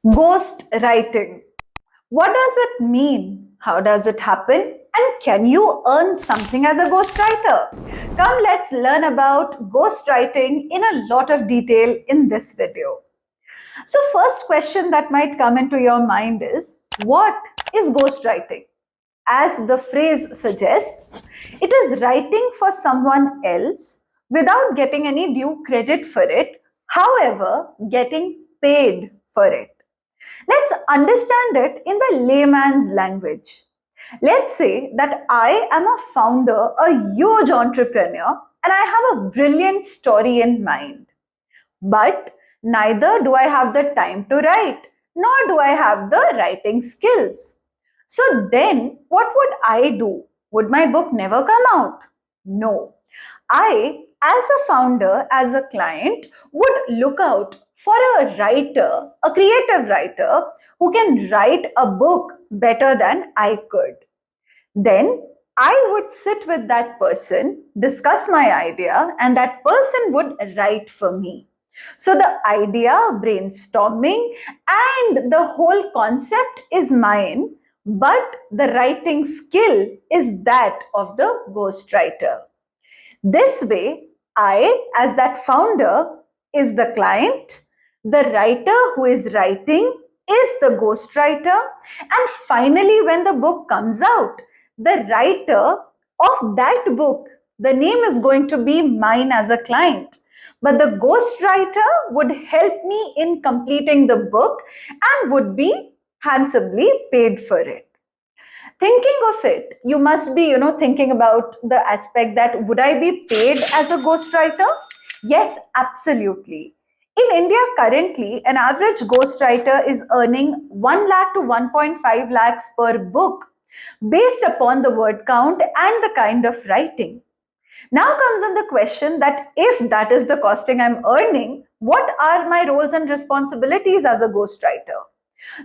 Ghost writing. What does it mean? How does it happen? And can you earn something as a ghostwriter? Come, let's learn about ghostwriting in a lot of detail in this video. So, first question that might come into your mind is, what is ghostwriting? As the phrase suggests, it is writing for someone else without getting any due credit for it, however, getting paid for it. Let's understand it in the layman's language. Let's say that I am a founder, a huge entrepreneur, and I have a brilliant story in mind. But neither do I have the time to write, nor do I have the writing skills. So then, what would I do? Would my book never come out? No. I, as a founder, as a client, would look out for a writer, a creative writer, who can write a book better than I could. Then I would sit with that person, discuss my idea, and that person would write for me. So the idea, brainstorming, and the whole concept is mine, but the writing skill is that of the ghostwriter. This way, I, as that founder, is the client, the writer who is writing is the ghostwriter, and finally, when the book comes out, the writer of that book, the name is going to be mine as a client. But the ghostwriter would help me in completing the book and would be handsomely paid for it. Thinking of it, you must be, thinking about the aspect that would I be paid as a ghostwriter? Yes, absolutely. In India, currently, an average ghostwriter is earning 1 lakh to 1.5 lakhs per book based upon the word count and the kind of writing. Now comes in the question that if that is the costing I'm earning, what are my roles and responsibilities as a ghostwriter?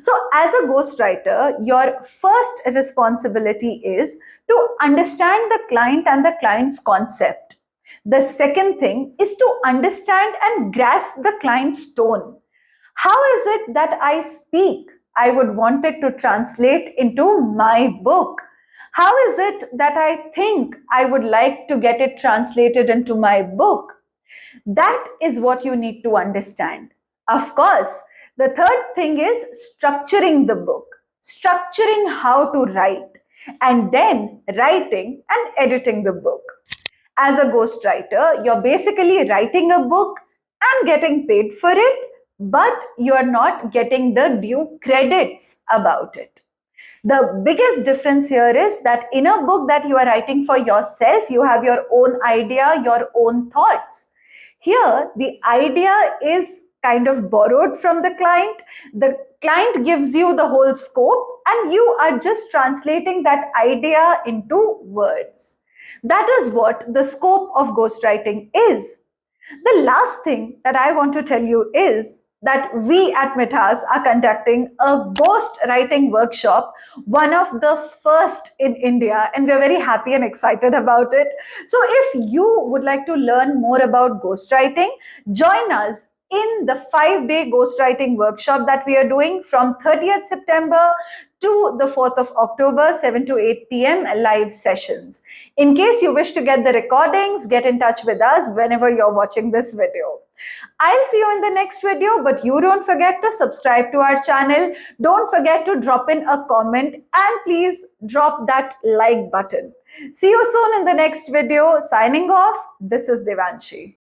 So, as a ghostwriter, your first responsibility is to understand the client and the client's concept. The second thing is to understand and grasp the client's tone. How is it that I speak? I would want it to translate into my book. How is it that I think I would like to get it translated into my book? That is what you need to understand. Of course, the third thing is structuring the book, structuring how to write, and then writing and editing the book. As a ghostwriter, you're basically writing a book and getting paid for it, but you're not getting the due credits about it. The biggest difference here is that in a book that you are writing for yourself, you have your own idea, your own thoughts. Here, the idea is kind of borrowed from the client. The client gives you the whole scope, and you are just translating that idea into words. That is what the scope of ghostwriting is. The last thing that I want to tell you is that we at Mithas are conducting a ghost writing workshop, one of the first in India, and we're very happy and excited about it. So, if you would like to learn more about ghostwriting, join us in the 5-day ghostwriting workshop that we are doing from 30th September to the 4th of October, 7 to 8 p.m. live sessions. In case you wish to get the recordings, get in touch with us whenever you're watching this video. I'll see you in the next video, but you don't forget to subscribe to our channel. Don't forget to drop in a comment and please drop that like button. See you soon in the next video. Signing off, this is Devanshi.